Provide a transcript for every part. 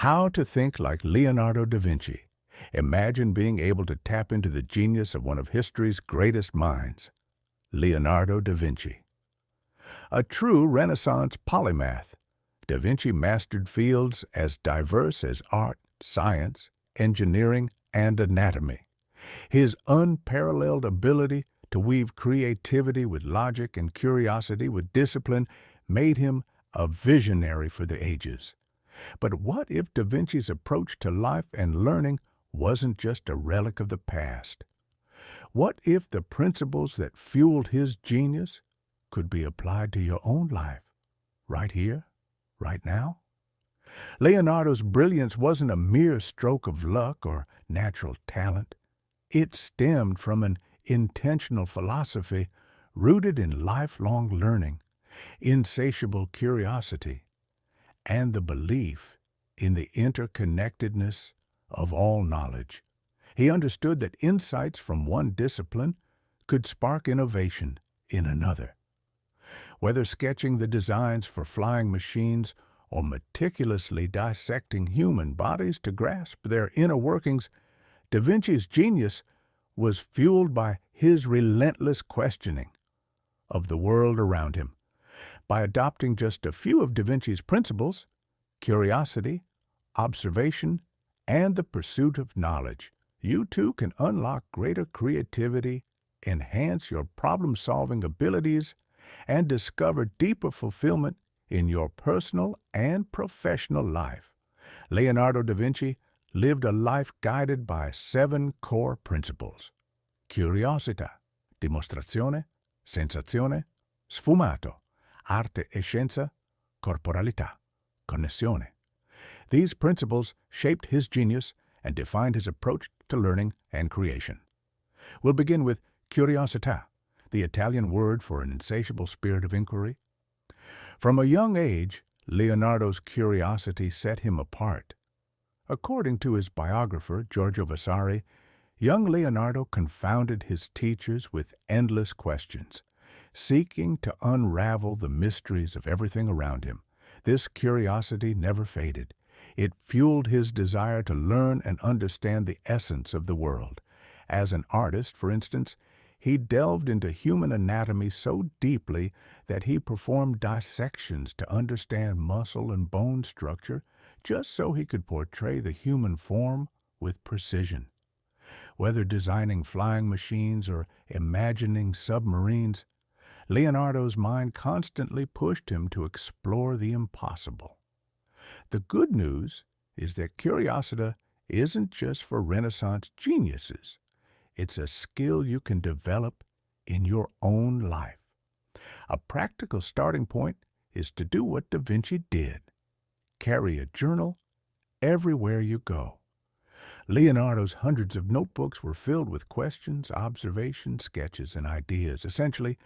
How to think like Leonardo da Vinci. Imagine being able to tap into the genius of one of history's greatest minds, Leonardo da Vinci. A true Renaissance polymath, da Vinci mastered fields as diverse as art, science, engineering, and anatomy. His unparalleled ability to weave creativity with logic and curiosity with discipline made him a visionary for the ages. But what if da Vinci's approach to life and learning wasn't just a relic of the past? What if the principles that fueled his genius could be applied to your own life, right here, right now? Leonardo's brilliance wasn't a mere stroke of luck or natural talent. It stemmed from an intentional philosophy rooted in lifelong learning, insatiable curiosity, and the belief in the interconnectedness of all knowledge. He understood that insights from one discipline could spark innovation in another. Whether sketching the designs for flying machines or meticulously dissecting human bodies to grasp their inner workings, da Vinci's genius was fueled by his relentless questioning of the world around him. By adopting just a few of da Vinci's principles, curiosity, observation, and the pursuit of knowledge, you too can unlock greater creativity, enhance your problem-solving abilities, and discover deeper fulfillment in your personal and professional life. Leonardo da Vinci lived a life guided by 7 core principles: curiosità, dimostrazione, sensazione, sfumato, arte e scienza, corporalità, connessione. These principles shaped his genius and defined his approach to learning and creation. We'll begin with curiosità, the Italian word for an insatiable spirit of inquiry. From a young age, Leonardo's curiosity set him apart. According to his biographer, Giorgio Vasari, young Leonardo confounded his teachers with endless questions, seeking to unravel the mysteries of everything around him. This curiosity never faded. It fueled his desire to learn and understand the essence of the world. As an artist, for instance, he delved into human anatomy so deeply that he performed dissections to understand muscle and bone structure just so he could portray the human form with precision. Whether designing flying machines or imagining submarines, Leonardo's mind constantly pushed him to explore the impossible. The good news is that curiosity isn't just for Renaissance geniuses. It's a skill you can develop in your own life. A practical starting point is to do what da Vinci did. Carry a journal everywhere you go. Leonardo's hundreds of notebooks were filled with questions, observations, sketches, and ideas, essentially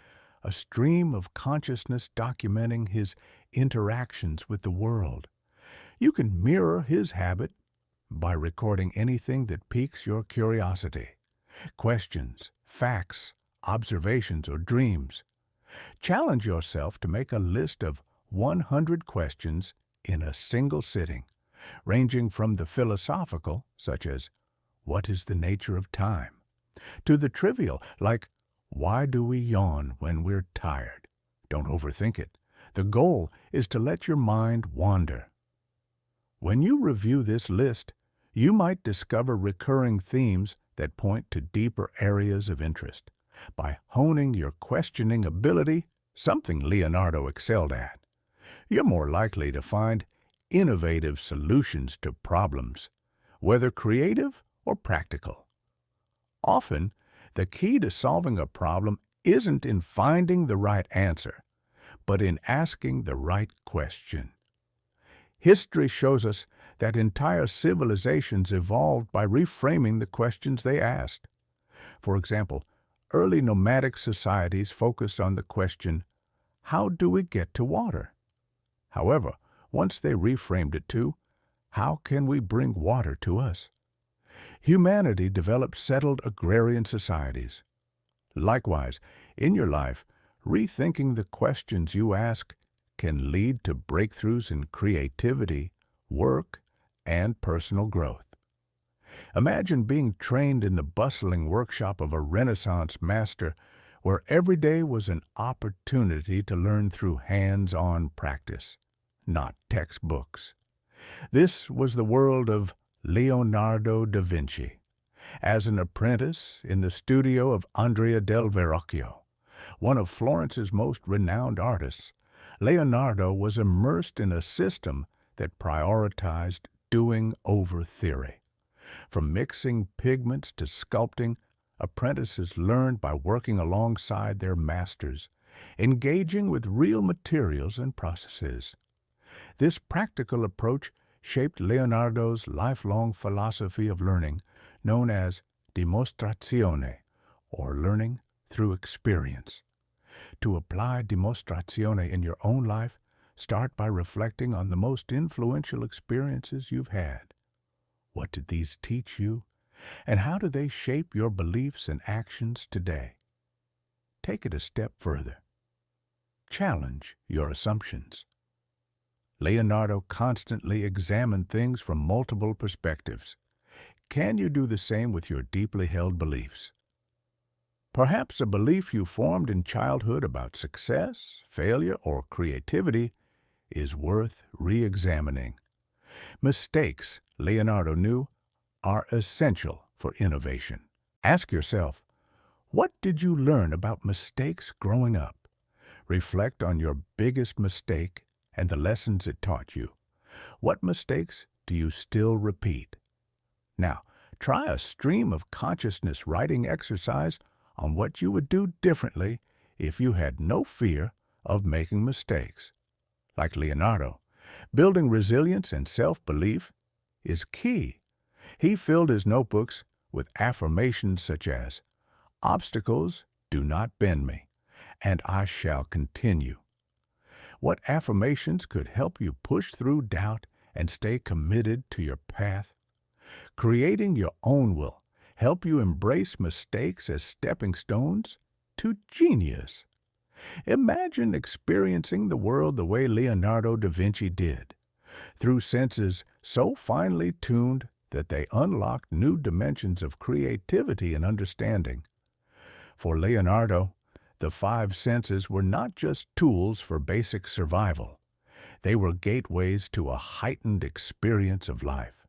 a stream of consciousness documenting his interactions with the world. You can mirror his habit by recording anything that piques your curiosity. Questions, facts, observations, or dreams. Challenge yourself to make a list of 100 questions in a single sitting, ranging from the philosophical, such as, what is the nature of time, to the trivial, like, why do we yawn when we're tired? Don't overthink it. The goal is to let your mind wander. When you review this list, you might discover recurring themes that point to deeper areas of interest. By honing your questioning ability, something Leonardo excelled at, you're more likely to find innovative solutions to problems, whether creative or practical. Often, the key to solving a problem isn't in finding the right answer, but in asking the right question. History shows us that entire civilizations evolved by reframing the questions they asked. For example, early nomadic societies focused on the question, how do we get to water? However, once they reframed it to, how can we bring water to us? Humanity developed settled agrarian societies. Likewise, in your life, rethinking the questions you ask can lead to breakthroughs in creativity, work, and personal growth. Imagine being trained in the bustling workshop of a Renaissance master where every day was an opportunity to learn through hands-on practice, not textbooks. This was the world of Leonardo da Vinci. As an apprentice in the studio of Andrea del Verrocchio, one of Florence's most renowned artists, Leonardo was immersed in a system that prioritized doing over theory. From mixing pigments to sculpting, apprentices learned by working alongside their masters, engaging with real materials and processes. This practical approach shaped Leonardo's lifelong philosophy of learning, known as dimostrazione, or learning through experience. To apply dimostrazione in your own life, start by reflecting on the most influential experiences you've had. What did these teach you, and how do they shape your beliefs and actions today? Take it a step further. Challenge your assumptions. Leonardo constantly examined things from multiple perspectives. Can you do the same with your deeply held beliefs? Perhaps a belief you formed in childhood about success, failure, or creativity is worth re-examining. Mistakes, Leonardo knew, are essential for innovation. Ask yourself, what did you learn about mistakes growing up? Reflect on your biggest mistake and the lessons it taught you. What mistakes do you still repeat? Now, try a stream of consciousness writing exercise on what you would do differently if you had no fear of making mistakes. Like Leonardo, building resilience and self-belief is key. He filled his notebooks with affirmations such as, "Obstacles do not bend me, and I shall continue." What affirmations could help you push through doubt and stay committed to your path? Creating your own will help you embrace mistakes as stepping stones to genius. Imagine experiencing the world the way Leonardo da Vinci did, through senses so finely tuned that they unlocked new dimensions of creativity and understanding. For Leonardo, the five senses were not just tools for basic survival. They were gateways to a heightened experience of life.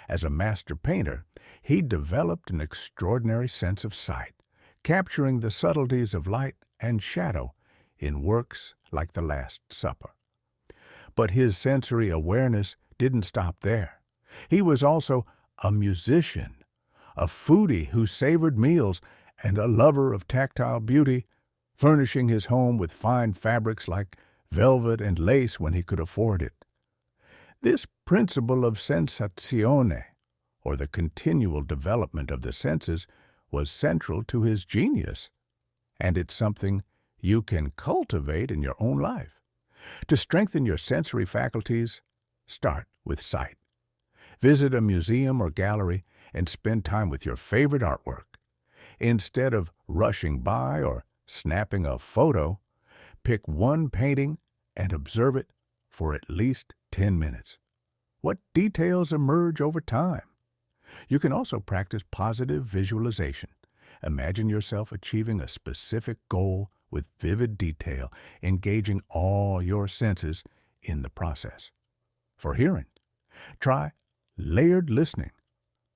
As a master painter, he developed an extraordinary sense of sight, capturing the subtleties of light and shadow in works like The Last Supper. But his sensory awareness didn't stop there. He was also a musician, a foodie who savored meals, and a lover of tactile beauty, furnishing his home with fine fabrics like velvet and lace when he could afford it. This principle of sensazione, or the continual development of the senses, was central to his genius, and it's something you can cultivate in your own life. To strengthen your sensory faculties, start with sight. Visit a museum or gallery and spend time with your favorite artwork. Instead of rushing by or snapping a photo, pick one painting and observe it for at least 10 minutes. What details emerge over time? You can also practice positive visualization. Imagine yourself achieving a specific goal with vivid detail, engaging all your senses in the process. For hearing, try layered listening,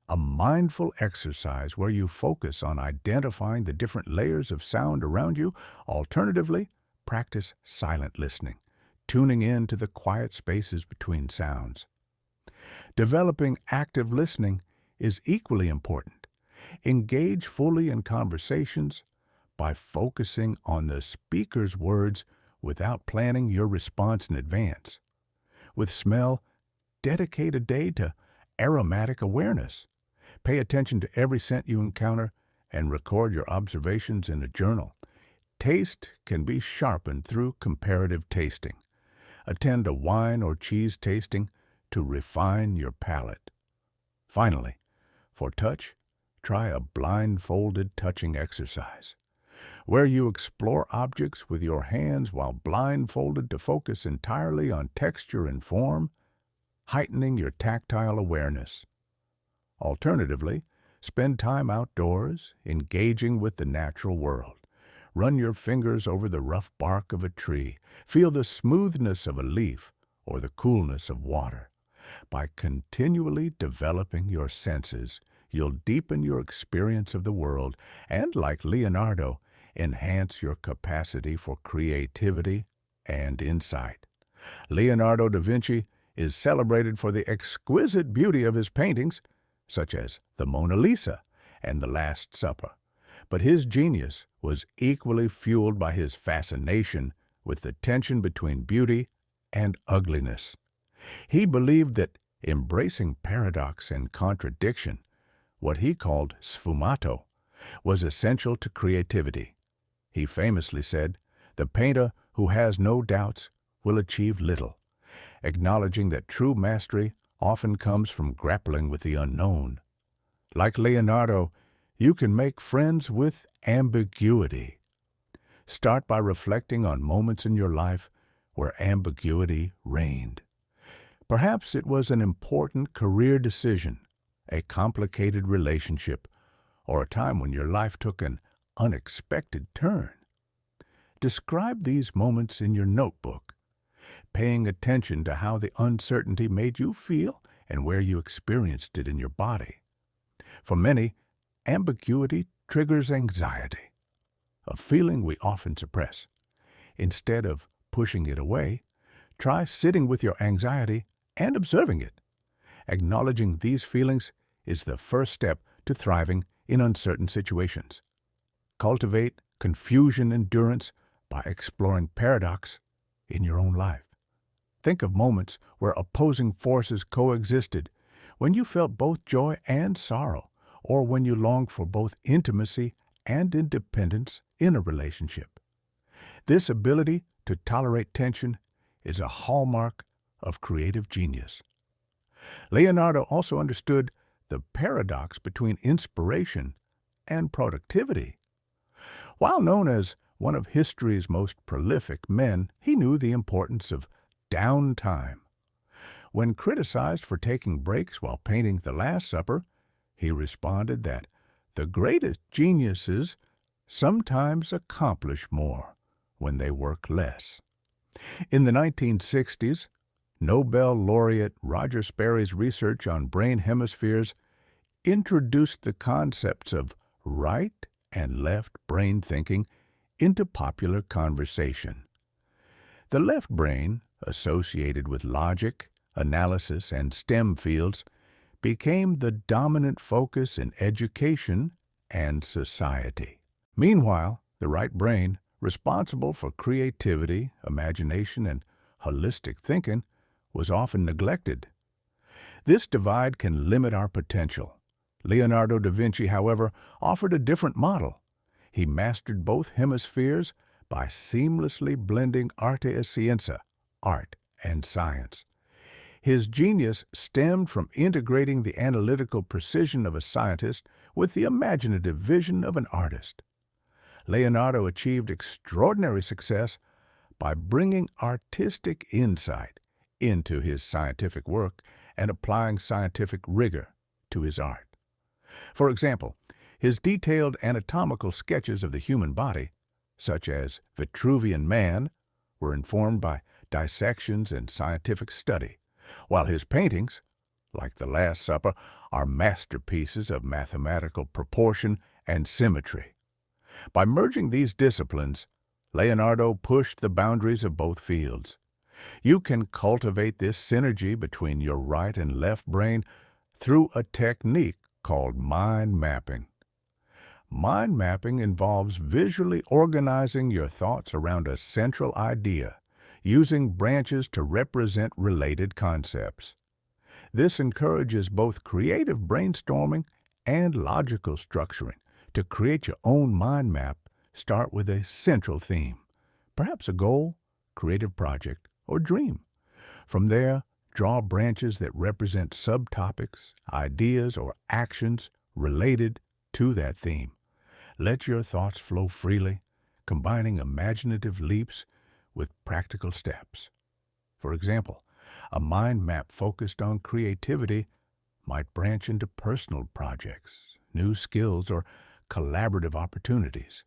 a mindful exercise where you focus on identifying the different layers of sound around you. Alternatively, practice silent listening, tuning in to the quiet spaces between sounds. Developing active listening is equally important. Engage fully in conversations by focusing on the speaker's words without planning your response in advance. With smell, dedicate a day to aromatic awareness. Pay attention to every scent you encounter and record your observations in a journal. Taste can be sharpened through comparative tasting. Attend a wine or cheese tasting to refine your palate. Finally, for touch, try a blindfolded touching exercise, where you explore objects with your hands while blindfolded to focus entirely on texture and form. heightening your tactile awareness. Alternatively, spend time outdoors, engaging with the natural world. Run your fingers over the rough bark of a tree. Feel the smoothness of a leaf or the coolness of water. By continually developing your senses, you'll deepen your experience of the world and, like Leonardo, enhance your capacity for creativity and insight. Leonardo da Vinci is celebrated for the exquisite beauty of his paintings, such as the Mona Lisa and the Last Supper. But his genius was equally fueled by his fascination with the tension between beauty and ugliness. He believed that embracing paradox and contradiction, what he called sfumato, was essential to creativity. He famously said, "The painter who has no doubts will achieve little," acknowledging that true mastery often comes from grappling with the unknown. Like Leonardo, you can make friends with ambiguity. Start by reflecting on moments in your life where ambiguity reigned. Perhaps it was an important career decision, a complicated relationship, or a time when your life took an unexpected turn. Describe these moments in your notebook, paying attention to how the uncertainty made you feel and where you experienced it in your body. For many, ambiguity triggers anxiety, a feeling we often suppress. Instead of pushing it away, try sitting with your anxiety and observing it. Acknowledging these feelings is the first step to thriving in uncertain situations. Cultivate confusion endurance by exploring paradox in your own life. Think of moments where opposing forces coexisted, when you felt both joy and sorrow, or when you longed for both intimacy and independence in a relationship. This ability to tolerate tension is a hallmark of creative genius. Leonardo also understood the paradox between inspiration and productivity. While known as one of history's most prolific men, he knew the importance of downtime. When criticized for taking breaks while painting The Last Supper, he responded that the greatest geniuses sometimes accomplish more when they work less. In the 1960s, Nobel laureate Roger Sperry's research on brain hemispheres introduced the concepts of right and left brain thinking into popular conversation. The left brain, associated with logic, analysis, and STEM fields, became the dominant focus in education and society. Meanwhile, the right brain, responsible for creativity, imagination, and holistic thinking, was often neglected. This divide can limit our potential. Leonardo da Vinci, however, offered a different model. He mastered both hemispheres by seamlessly blending arte e scienza, art and science. His genius stemmed from integrating the analytical precision of a scientist with the imaginative vision of an artist. Leonardo achieved extraordinary success by bringing artistic insight into his scientific work and applying scientific rigor to his art. For example, his detailed anatomical sketches of the human body, such as Vitruvian Man, were informed by dissections and scientific study, while his paintings, like The Last Supper, are masterpieces of mathematical proportion and symmetry. By merging these disciplines, Leonardo pushed the boundaries of both fields. You can cultivate this synergy between your right and left brain through a technique called mind mapping. Mind mapping involves visually organizing your thoughts around a central idea, using branches to represent related concepts. This encourages both creative brainstorming and logical structuring. To create your own mind map, start with a central theme, perhaps a goal, creative project, or dream. From there, draw branches that represent subtopics, ideas, or actions related to that theme. Let your thoughts flow freely, combining imaginative leaps with practical steps. For example, A mind map focused on creativity might branch into personal projects, new skills, or collaborative opportunities.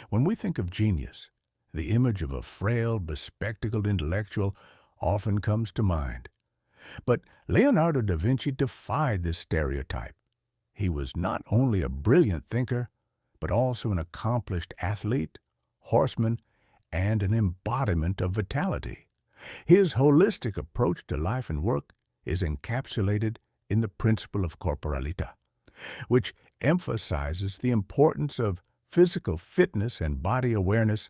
When we think of genius, the image of a frail, bespectacled intellectual often comes to mind. But Leonardo da Vinci defied this stereotype. He was not only a brilliant thinker, but also an accomplished athlete, horseman, and an embodiment of vitality. His holistic approach to life and work is encapsulated in the principle of corporalita, which emphasizes the importance of physical fitness and body awareness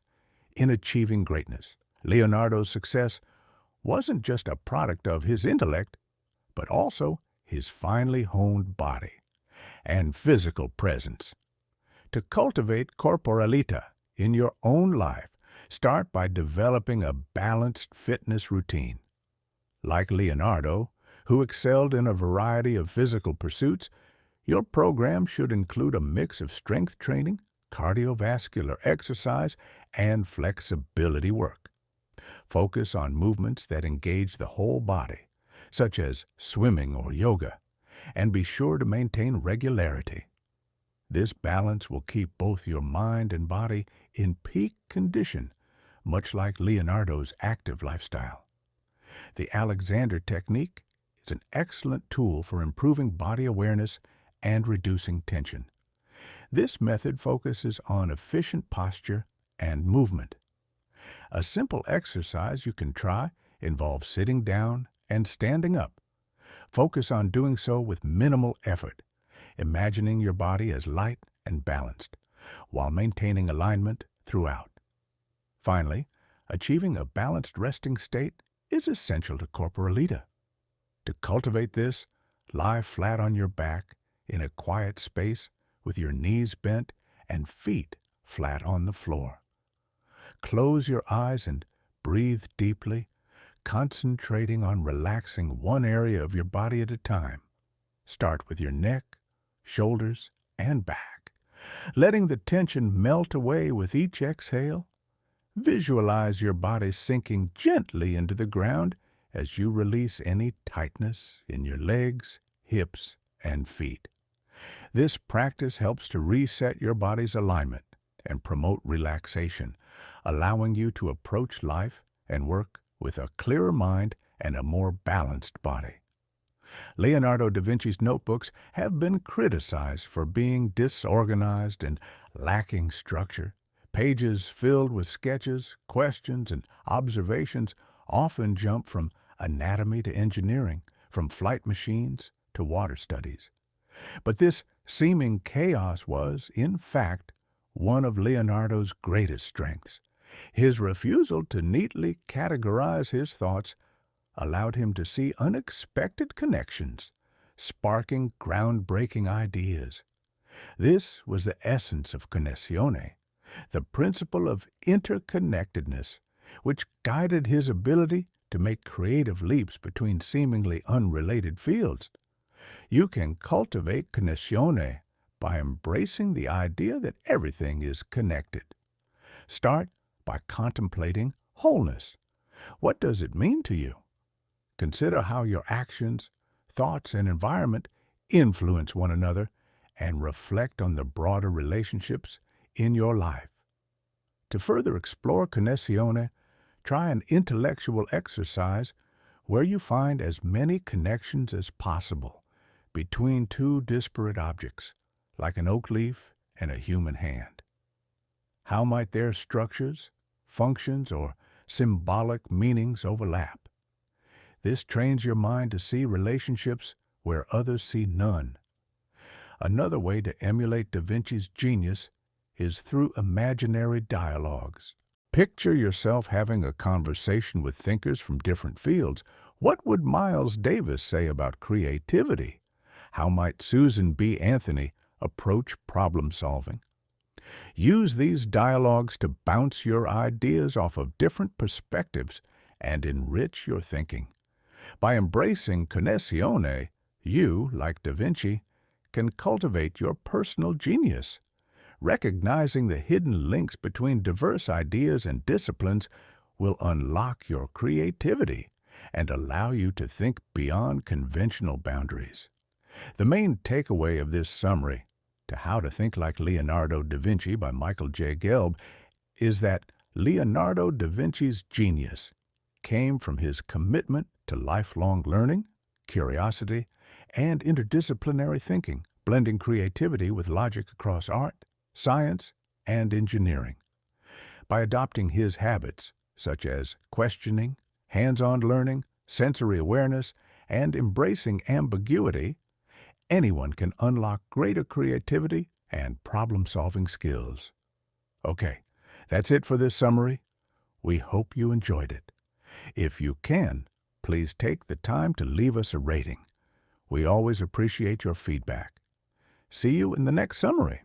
in achieving greatness. Leonardo's success wasn't just a product of his intellect, but also his finely honed body and physical presence. To cultivate corporalita in your own life, start by developing a balanced fitness routine. Like Leonardo, who excelled in a variety of physical pursuits, your program should include a mix of strength training, cardiovascular exercise, and flexibility work. Focus on movements that engage the whole body, such as swimming or yoga, and be sure to maintain regularity. This balance will keep both your mind and body in peak condition, much like Leonardo's active lifestyle. The Alexander technique is an excellent tool for improving body awareness and reducing tension. This method focuses on efficient posture and movement. A simple exercise you can try involves sitting down and standing up. Focus on doing so with minimal effort, imagining your body as light and balanced, while maintaining alignment throughout. Finally, achieving a balanced resting state is essential to corporalita. To cultivate this, lie flat on your back in a quiet space with your knees bent and feet flat on the floor. Close your eyes and breathe deeply, concentrating on relaxing one area of your body at a time. Start with your neck, shoulders, and back, letting the tension melt away with each exhale. Visualize your body sinking gently into the ground as you release any tightness in your legs, hips, and feet. This practice helps to reset your body's alignment and promote relaxation, allowing you to approach life and work with a clearer mind and a more balanced body. Leonardo da Vinci's notebooks have been criticized for being disorganized and lacking structure. Pages filled with sketches, questions, and observations often jump from anatomy to engineering, from flight machines to water studies. But this seeming chaos was, in fact, one of Leonardo's greatest strengths. His refusal to neatly categorize his thoughts allowed him to see unexpected connections, sparking groundbreaking ideas. This was the essence of connessione, the principle of interconnectedness, which guided his ability to make creative leaps between seemingly unrelated fields. You can cultivate connessione by embracing the idea that everything is connected. Start by contemplating wholeness. What does it mean to you? Consider how your actions, thoughts, and environment influence one another, and reflect on the broader relationships in your life. To further explore connessione, try an intellectual exercise where you find as many connections as possible between two disparate objects, like an oak leaf and a human hand. How might their structures, functions, or symbolic meanings overlap? This trains your mind to see relationships where others see none. Another way to emulate Da Vinci's genius is through imaginary dialogues. Picture yourself having a conversation with thinkers from different fields. What would Miles Davis say about creativity? How might Susan B. Anthony approach problem solving? Use these dialogues to bounce your ideas off of different perspectives and enrich your thinking. By embracing connessione, you, like Da Vinci, can cultivate your personal genius. Recognizing the hidden links between diverse ideas and disciplines will unlock your creativity and allow you to think beyond conventional boundaries. The main takeaway of this summary, To How to Think Like Leonardo da Vinci by Michael J. Gelb, is that Leonardo da Vinci's genius came from his commitment to lifelong learning, curiosity, and interdisciplinary thinking, blending creativity with logic across art, science, and engineering. By adopting his habits, such as questioning, hands-on learning, sensory awareness, and embracing ambiguity, anyone can unlock greater creativity and problem-solving skills. Okay, that's it for this summary. We hope you enjoyed it. If you can, please take the time to leave us a rating. We always appreciate your feedback. See you in the next summary.